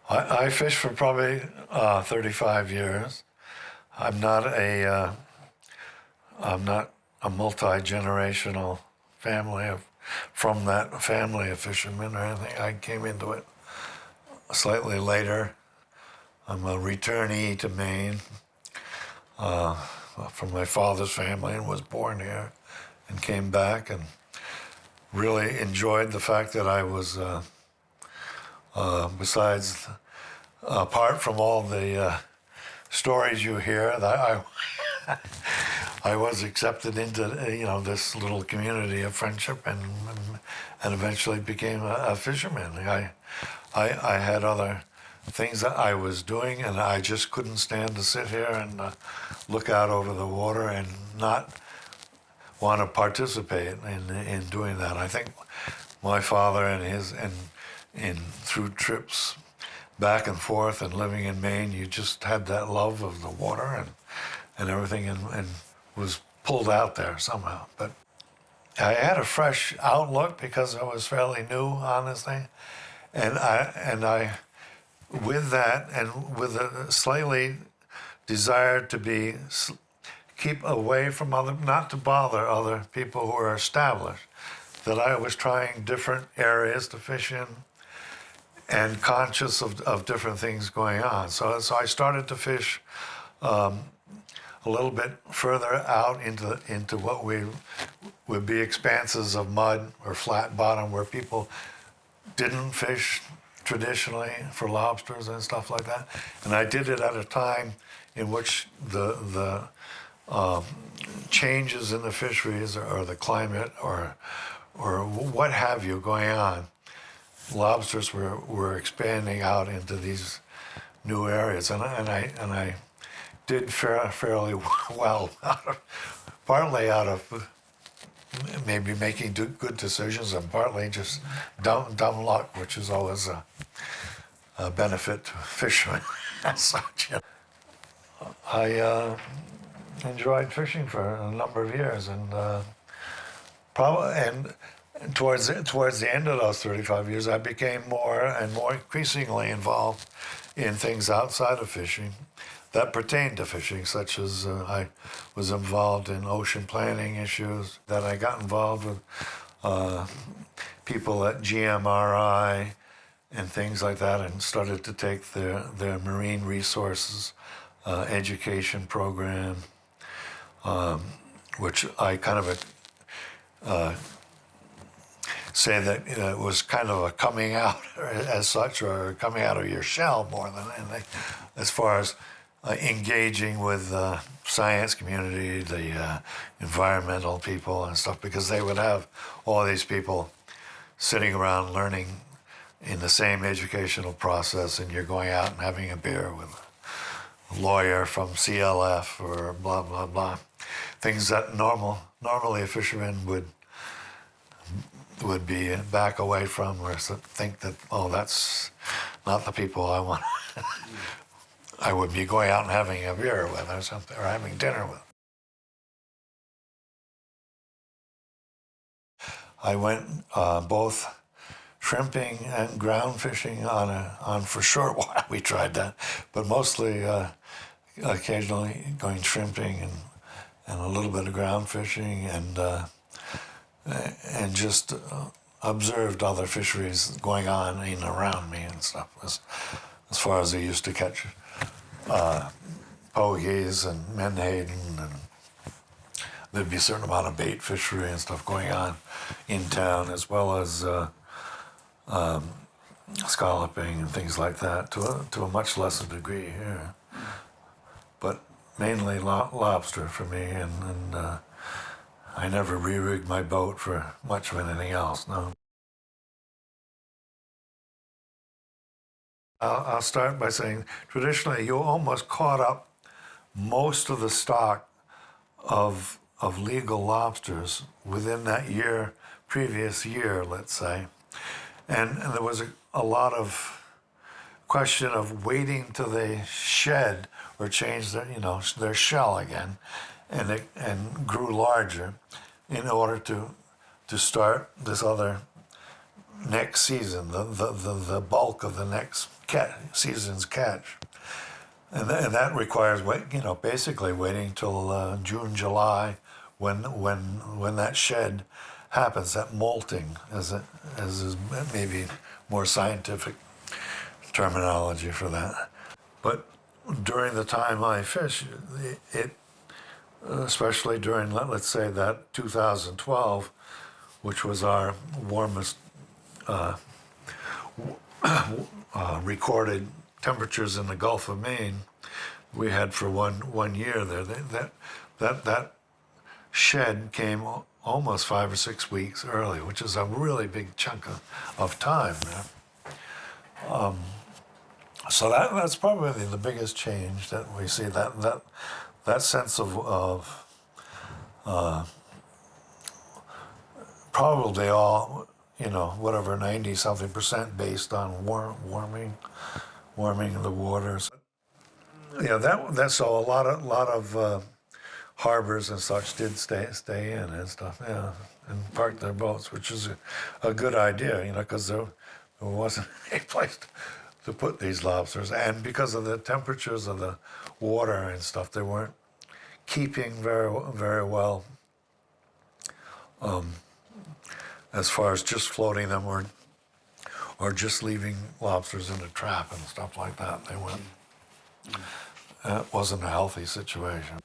I fished for probably 35 years. I'm not a I'm not a multi-generational family of from that family of fishermen or anything. I came into it slightly later. I'm a returnee to Maine uh, from my father's family and was born here and came back and really enjoyed the fact that I was, besides, apart from all the stories you hear, that I was accepted into this little community of friendship and eventually became a fisherman. I had other things that I was doing, and I just couldn't stand to sit here and look out over the water and not want to participate in doing that. I think my father and through trips back and forth and living in Maine, you just had that love of the water and everything and was pulled out there somehow. But I had a fresh outlook because I was fairly new on this thing. And I with that and with a slightly desire to keep away from not to bother other people who are established, that I was trying different areas to fish in and conscious of different things going on. So I started to fish a little bit further out into what would be expanses of mud or flat bottom where people didn't fish traditionally for lobsters and stuff like that. And I did it at a time in which the changes in the fisheries or the climate or what have you going on, lobsters were expanding out into these new areas, and I did fairly well, partly out of maybe making good decisions and partly just dumb luck, which is always a benefit to fishermen as such. I enjoyed fishing for a number of years, and towards the end of those 35 years, I became more and more increasingly involved in things outside of fishing that pertained to fishing, such as I was involved in ocean planning issues, that I got involved with people at GMRI and things like that, and started to take their marine resources education program, which I kind of say that it was kind of a coming out as such, or coming out of your shell more than anything, as far as engaging with the science community, the environmental people and stuff, because they would have all these people sitting around learning in the same educational process, and you're going out and having a beer with a lawyer from CLF or blah, blah, blah. Things that normally a fisherman would be back away from, or think that, oh, that's not the people I want. I would be going out and having a beer with or something, or having dinner with. I went both shrimping and ground fishing on for a short while. We tried that, but mostly occasionally going shrimping and a little bit of ground fishing and just observed other fisheries going on in and around me and stuff. As far as I used to catch pogies and menhaden, and there'd be a certain amount of bait fishery and stuff going on in town, as well as scalloping and things like that, to a much lesser degree here. But mainly lobster for me, and I never re-rigged my boat for much of anything else, no. I'll start by saying, traditionally, you almost caught up most of the stock of legal lobsters within that previous year, let's say. And there was a lot of question of waiting till they shed or change their shell again, and grew larger in order to start this other next season, the bulk of the next season's catch. And that requires basically waiting till June, July, when that shed happens, that molting, as is maybe more scientific terminology for that. But during the time I fish, it especially during, let's say, that 2012, which was our warmest recorded temperatures in the Gulf of Maine we had for one year there. That shed came almost 5 or 6 weeks early, which is a really big chunk of time there. So that's probably the biggest change that we see. That sense of probably all, whatever 90-something% based on warming the waters. Yeah, that's so a lot of harbors and such did stay in and stuff, yeah, and park their boats, which is a good idea, because there wasn't a place to put these lobsters, and because of the temperatures of the water and stuff, they weren't keeping very well, as far as just floating them or just leaving lobsters in a trap and stuff like that. They went. It wasn't a healthy situation.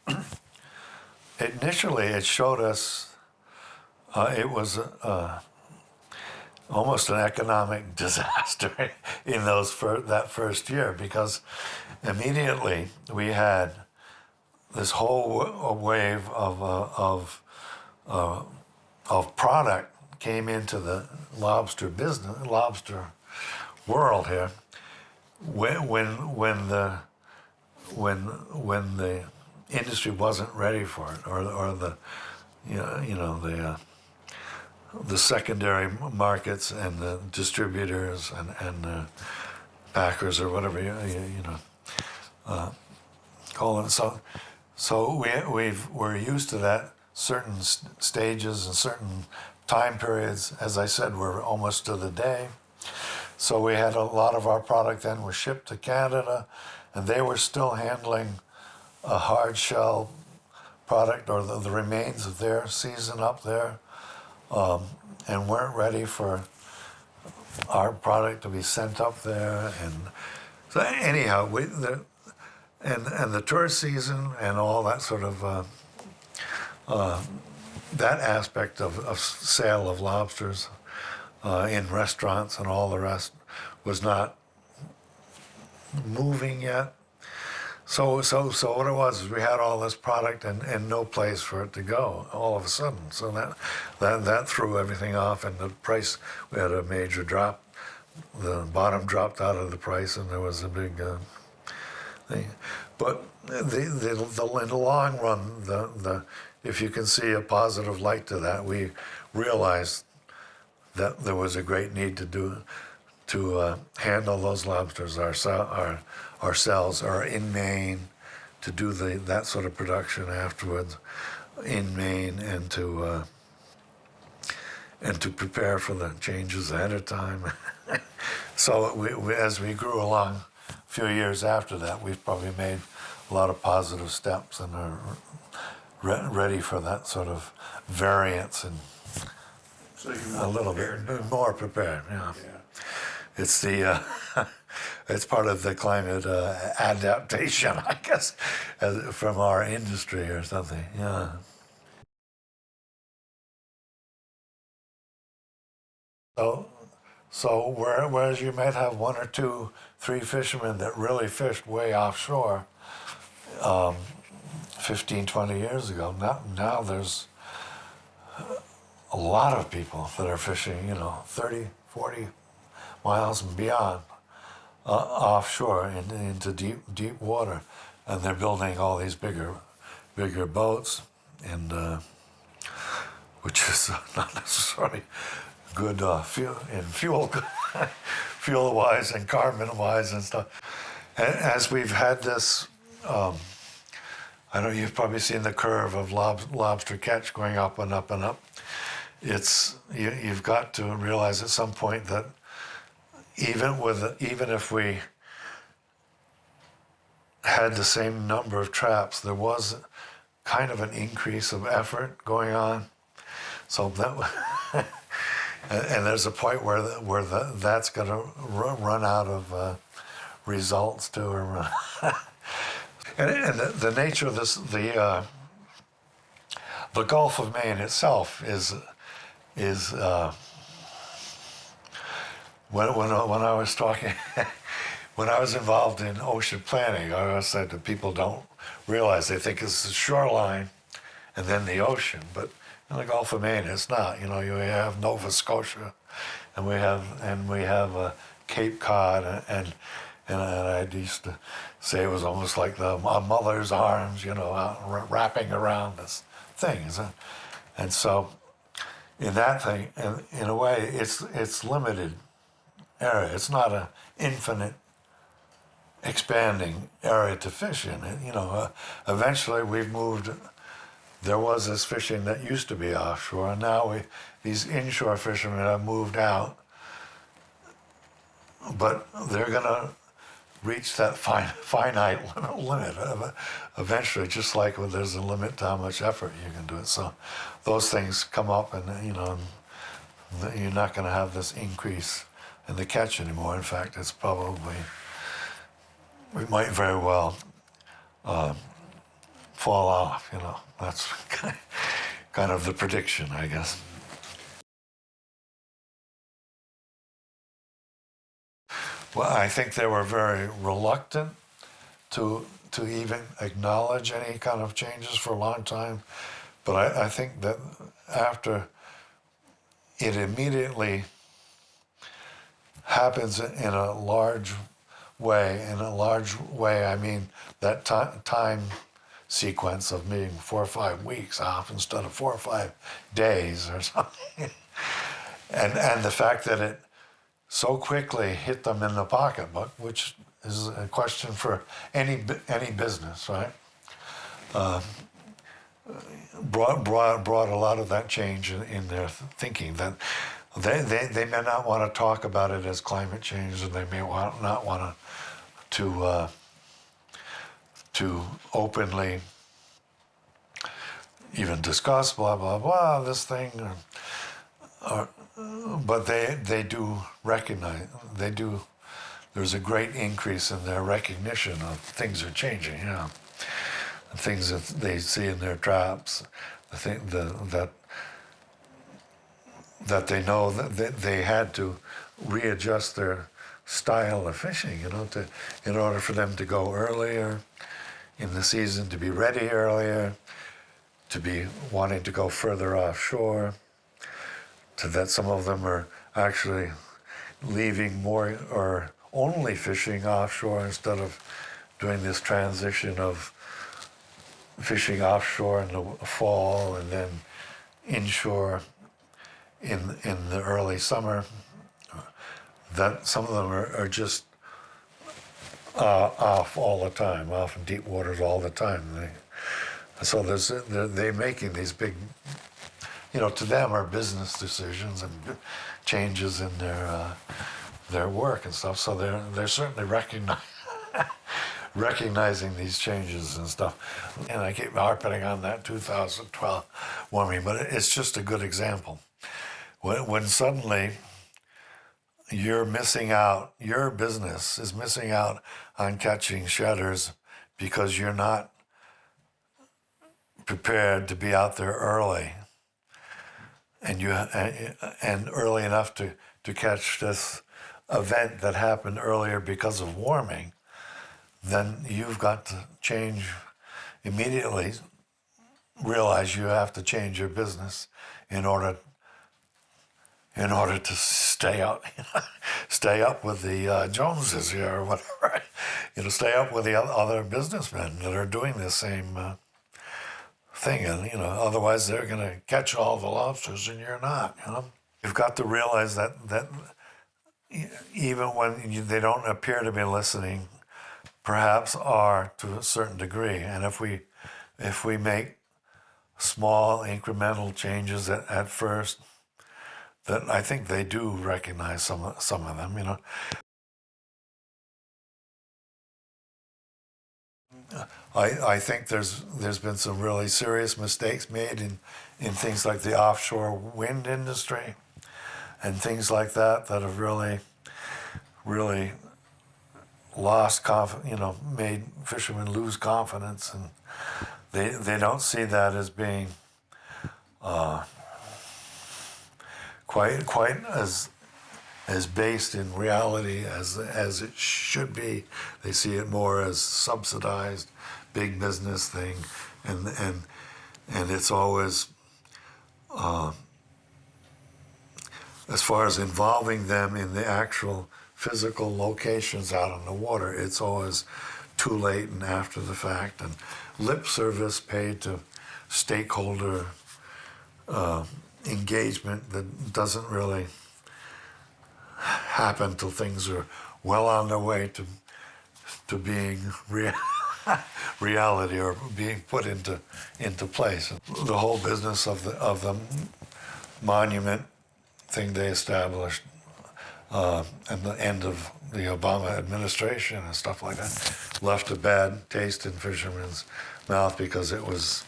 Initially, it showed us it was almost an economic disaster in that first year, because immediately we had this whole wave of product came into the lobster world here when the industry wasn't ready for it, or the secondary markets and the distributors and the packers or whatever call them. So we're used to that, certain stages and certain time periods. As I said, we're almost to the day. So we had a lot of our product then was shipped to Canada, and they were still handling a hard shell product, or the remains of their season up there, and weren't ready for our product to be sent up there. And so anyhow, and the tourist season and all that sort of that aspect of sale of lobsters in restaurants and all the rest was not moving yet. So what it was is we had all this product and no place for it to go all of a sudden. So that threw everything off, and the price, we had a major drop. The bottom dropped out of the price, and there was a big thing. But in the long run, if you can see a positive light to that, we realized that there was a great need to handle those lobsters ourselves, or in Maine, to do that sort of production afterwards in Maine, and to prepare for the changes ahead of time. So we, as we grew along, a few years after that, we've probably made a lot of positive steps and are ready for that sort of variance, and So you're a little bit more prepared. Yeah. It's it's part of the climate adaptation, I guess, from our industry or something. Yeah. So whereas you might have 1 or 2, 3 fishermen that really fished way offshore 15, 20 years ago, now there's a lot of people that are fishing, 30, 40 miles and beyond offshore into deep water, and they're building all these bigger boats, and which is not necessarily good fuel fuel wise and carbon wise and stuff. And as we've had this, I know you've probably seen the curve of lobster catch going up and up and up. you've got to realize at some point that even if we had the same number of traps, there was kind of an increase of effort going on. So that, and there's a point where that's going to run out of results too. Or and the nature of this, the Gulf of Maine itself is when I was talking. When I was involved in ocean planning, I always said that people don't realize, they think it's the shoreline and then the ocean, but in the Gulf of Maine, it's not. You know, you have Nova Scotia, and we have Cape Cod, and I used to say it was almost like a mother's arms, you know, wrapping around this thing, and so in that thing, in a way, it's limited area. It's not an infinite expanding area to fish in. You know, eventually we've moved. There was this fishing that used to be offshore, and now these inshore fishermen have moved out. But they're going to reach that finite limit eventually, just like when there's a limit to how much effort you can do it. So those things come up, and you know, you're not going to have this increase in the catch anymore. In fact, it's probably, we might very well fall off, you know. That's kind of the prediction, I guess. Well, I think they were very reluctant to even acknowledge any kind of changes for a long time. But I think that after it immediately happens in a large way, I mean that time sequence of being 4 or 5 weeks off instead of 4 or 5 days or something. and the fact that it so quickly hit them in the pocketbook, which is a question for any business, right? Brought a lot of that change in their thinking, that they may not want to talk about it as climate change, and they may not want to openly even discuss blah blah blah this thing, but they do recognize, there's a great increase in their recognition of things are changing, you know, things that they see in their traps, the thing that they know that they had to readjust their style of fishing, you know, in order for them to go earlier in the season, to be ready earlier, to be wanting to go further offshore, to that some of them are actually leaving more or only fishing offshore instead of doing this transition of fishing offshore in the fall and then inshore in the early summer. That some of them are just off all the time, off in deep waters all the time. So they're making these big, you know, to them are business decisions and changes in their work and stuff. So they're certainly recognizing these changes and stuff. And I keep harping on that 2012 warming, but it's just a good example. When suddenly you're missing out, your business is missing out on catching shutters because you're not prepared to be out there early, and early enough to catch this event that happened earlier because of warming, then you've got to change immediately, realize you have to change your business in order to stay up with the Joneses here or whatever, you know, stay up with the other businessmen that are doing the same thing, and you know, otherwise they're going to catch all the lobsters and you're not. You know, you've got to realize that even when they don't appear to be listening, perhaps are to a certain degree, and if we make small incremental changes at first, that I think they do recognize some of them. I think there's been some really serious mistakes made in things like the offshore wind industry and things like that have really lost made fishermen lose confidence, and they don't see that as being quite as based in reality as it should be. They see it more as subsidized big business thing, and it's always as far as involving them in the actual physical locations out on the water, it's always too late and after the fact, and lip service paid to stakeholder engagement that doesn't really happen till things are well on their way to being reality or being put into place. The whole business of the monument thing they established at the end of the Obama administration and stuff like that left a bad taste in fishermen's mouth, because it was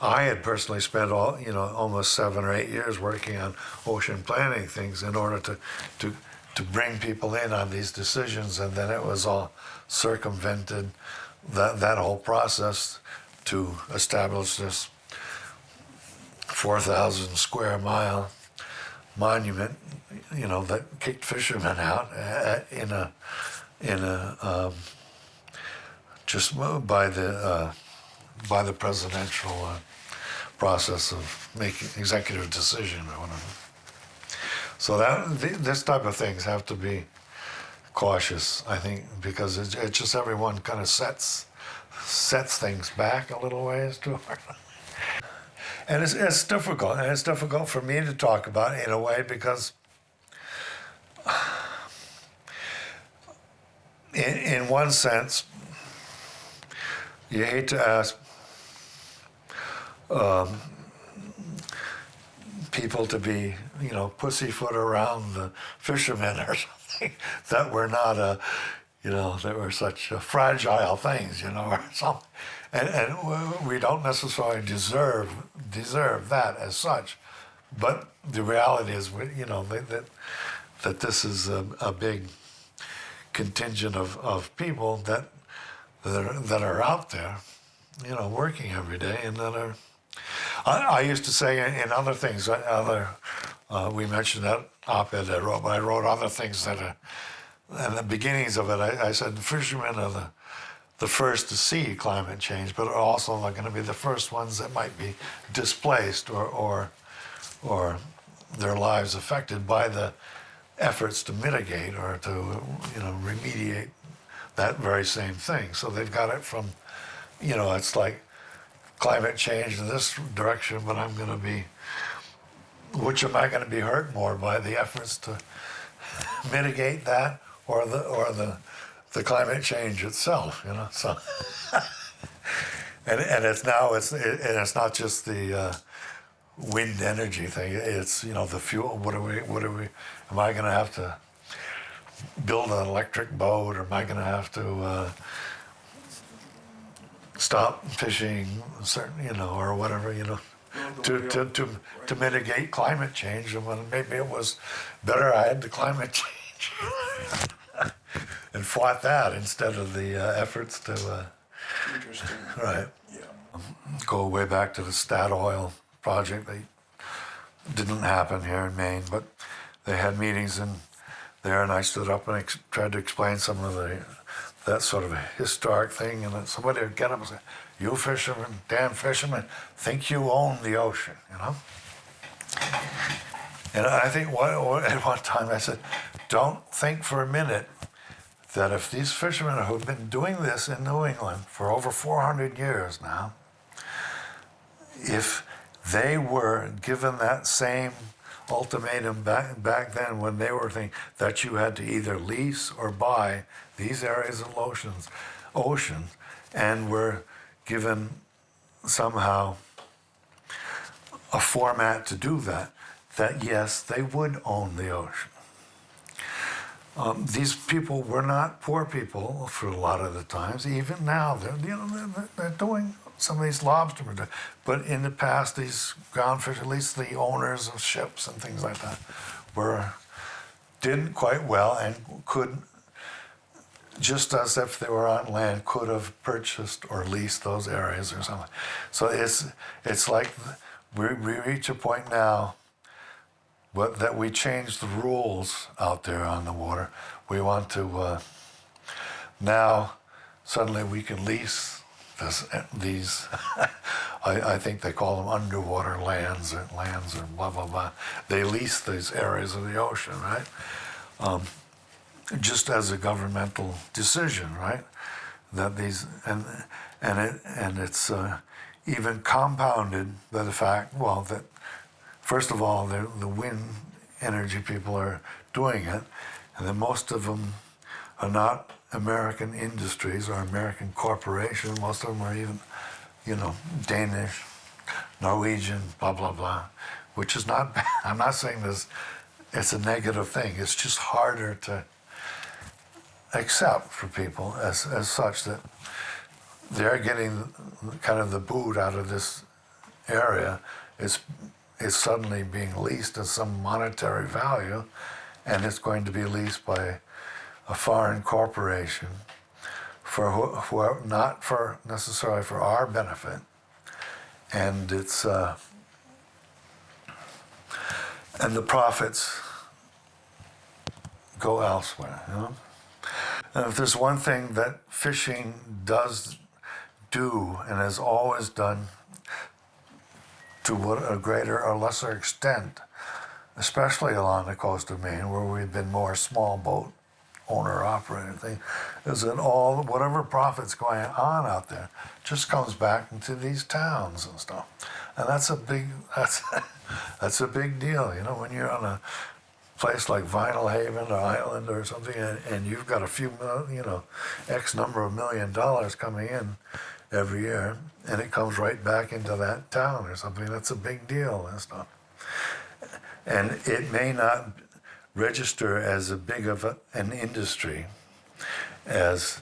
I had personally spent almost 7 or 8 years working on ocean planning things in order to bring people in on these decisions, and then it was all circumvented, that whole process, to establish this 4,000 square mile monument, that kicked fishermen out just by the presidential process of making executive decision or whatever. So this type of things have to be cautious, I think, because it's just everyone kind of sets things back a little ways too. And it's difficult, and it's difficult for me to talk about in a way, because in one sense, you hate to ask people to be, pussyfoot around the fishermen or something, that we're not that we're such fragile things, or something. And we don't necessarily deserve that as such, but the reality is, that this is a big contingent of people that are out there, working every day, and that are. I used to say in other things, we mentioned that op-ed I wrote, but I wrote other things that are, and the beginnings of it, I said the fishermen are the first to see climate change, but are also not going to be the first ones that might be displaced or their lives affected by the efforts to mitigate or to remediate that very same thing. So they've got it from, it's like climate change in this direction, but which am I going to be hurt more by, the efforts to mitigate that or the climate change itself, So, and it's not just the wind energy thing. It's the fuel. What are we? Am I going to have to build an electric boat, or am I going to have to stop fishing, certain, or whatever, to mitigate climate change? And when maybe it was better I had the climate change and fought that instead of the efforts to. Interesting. Right. Yeah. Go way back to the Statoil project. They didn't happen here in Maine, but they had meetings in there, and I stood up and tried to explain some of that sort of a historic thing, and then somebody would get up and say, "You fishermen, damn fishermen, think you own the ocean," And I think at one time I said, don't think for a minute that if these fishermen who've been doing this in New England for over 400 years now, if they were given that same ultimatum back then, when they were thinking that you had to either lease or buy these areas of oceans, and were given somehow a format to do that, that yes, they would own the ocean. These people were not poor people for a lot of the times. Even now, they're doing some of these lobstermen. But in the past, these groundfish, at least the owners of ships and things like that, did quite well and could, just as if they were on land, could have purchased or leased those areas or something. So it's like we reach a point now that we change the rules out there on the water. We want to now suddenly we can lease these. I think they call them underwater lands or blah blah blah. They lease these areas of the ocean, right? Just as a governmental decision, right? That these and it's even compounded by the fact, well, that first of all, the wind energy people are doing it, and then most of them are not American industries or American corporations. Most of them are even, Danish, Norwegian, blah, blah, blah, which is not bad. I'm not saying this, it's a negative thing. It's just harder to accept for people as such that they're getting kind of the boot out of this area. Is suddenly being leased at some monetary value, and it's going to be leased by a foreign corporation for not for necessarily for our benefit, and it's and the profits go elsewhere. And if there's one thing that fishing does do and has always done, to a greater or lesser extent, especially along the coast of Maine, where we've been more small boat owner-operator thing, is that whatever profit's going on out there just comes back into these towns and stuff. And that's a big deal, when you're on a place like Vinyl Haven or Island or something, and you've got a few, X number of $1 million coming in every year, and it comes right back into that town or something. That's a big deal and stuff. And it may not register as a big of an industry as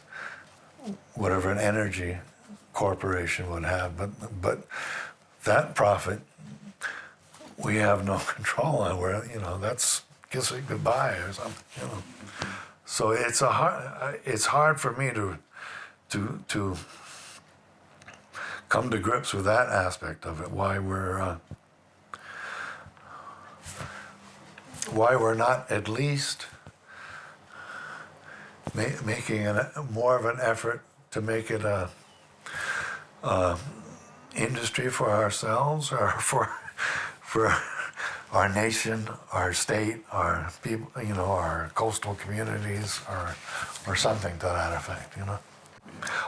whatever an energy corporation would have, but that profit we have no control on. Where that's kiss it goodbye or something. So it's hard for me to come to grips with that aspect of it. Why we're not at least making more of an effort to make it a industry for ourselves or for our nation, our state, our people, our coastal communities, or something to that effect.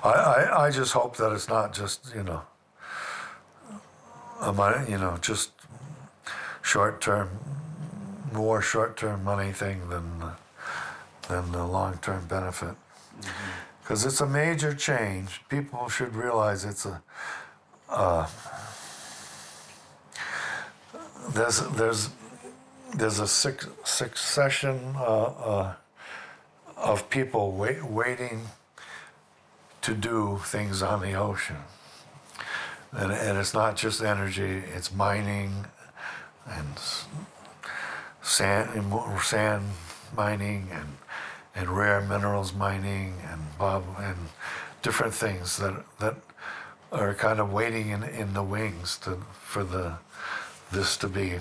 I just hope that it's not just just more short-term money thing than the long-term benefit, because it's a major change. People should realize it's there's a succession of people waiting to do things on the ocean, and it's not just energy; it's mining and sand mining and rare minerals mining and different things that are kind of waiting in the wings for this to be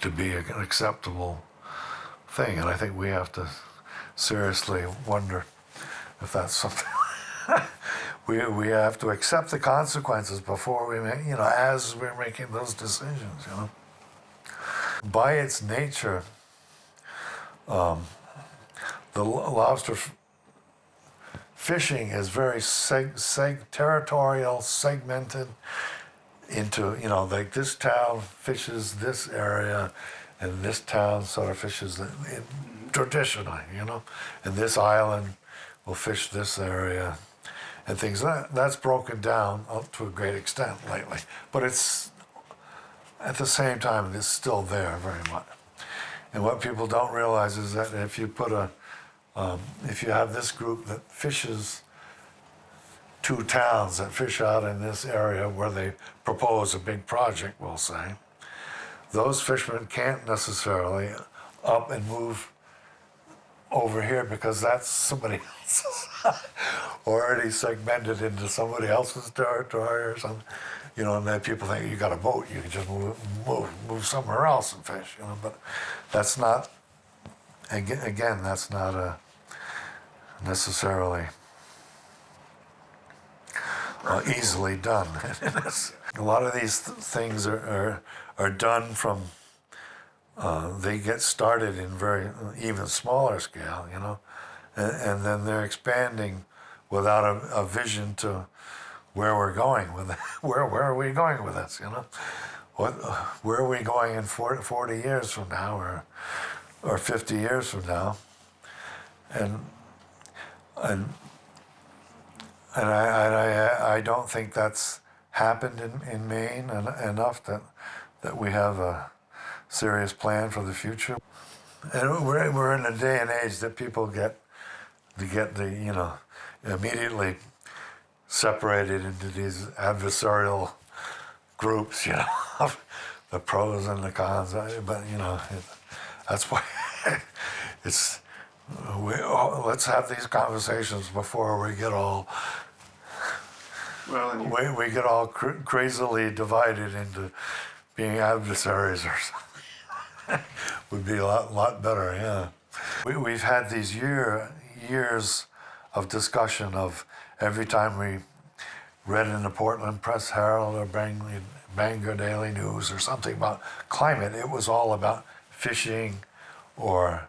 an acceptable thing. And I think we have to seriously wonder if that's something we have to accept the consequences before we make, as we're making those decisions, By its nature, the lobster fishing is very territorial, segmented into, like this town fishes this area, and this town sort of fishes traditionally, and this island will fish this area, and things. That's broken down up to a great extent lately, but it's at the same time, it's still there very much. And what people don't realize is that if you if you have this group that fishes two towns that fish out in this area where they propose a big project, we'll say, those fishermen can't necessarily up and move over here because that's somebody else's already segmented into somebody else's territory or something. And then people think you got a boat, you can just move somewhere else and fish. But that's not. Again, that's not necessarily easily done. A lot of these things are done from. They get started in very even smaller scale, and then they're expanding without a vision to where we're going with it. Where are we going with this? Where are we going in 40 years from now, or 50 years from now? And I don't think that's happened in Maine enough that we have a serious plan for the future. And we're in a day and age that people get immediately separated into these adversarial groups, the pros and the cons. But that's why let's have these conversations before we get all we get all crazily divided into being adversaries or something. Would be a lot better, yeah. We've had these years of discussion of every time we read in the Portland Press Herald or Bangor Daily News or something about climate, it was all about fishing or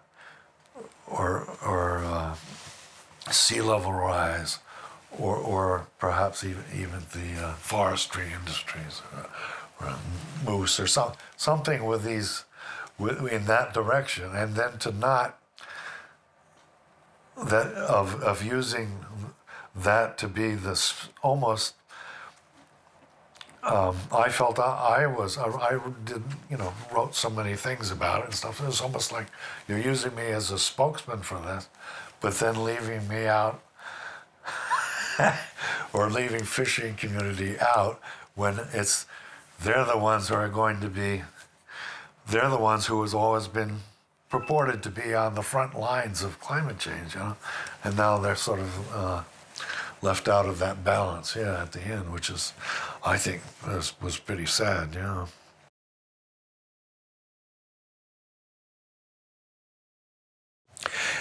sea level rise or perhaps even the forestry industries or moose or something with these in that direction, and then to not that of using that to be this almost. I felt I did wrote so many things about it and stuff. It was almost like you're using me as a spokesman for this, but then leaving me out or leaving fishing community out when they're the ones who are going to be. They're the ones who has always been purported to be on the front lines of climate change, and now they're sort of left out of that balance, at the end, which is, I think, was pretty sad,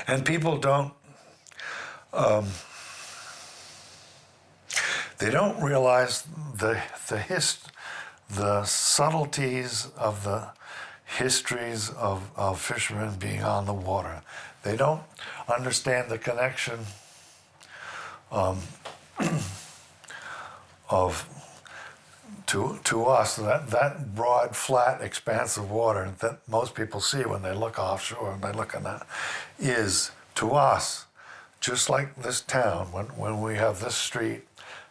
And people they don't realize the subtleties of the histories of fishermen being on the water. They don't understand the connection to us, that broad, flat expanse of water that most people see when they look offshore and they look at that is, to us, just like this town, when we have this street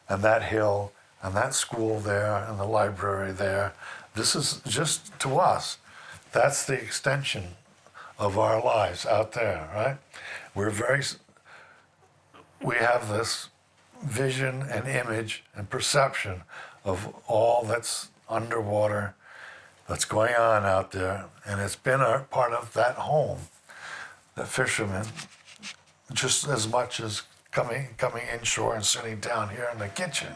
and that hill and that school there and the library there, this is just, to us, that's the extension of our lives out there, right? We have this vision and image and perception of all that's underwater, that's going on out there, and it's been a part of that home, the fishermen, just as much as coming inshore and sitting down here in the kitchen.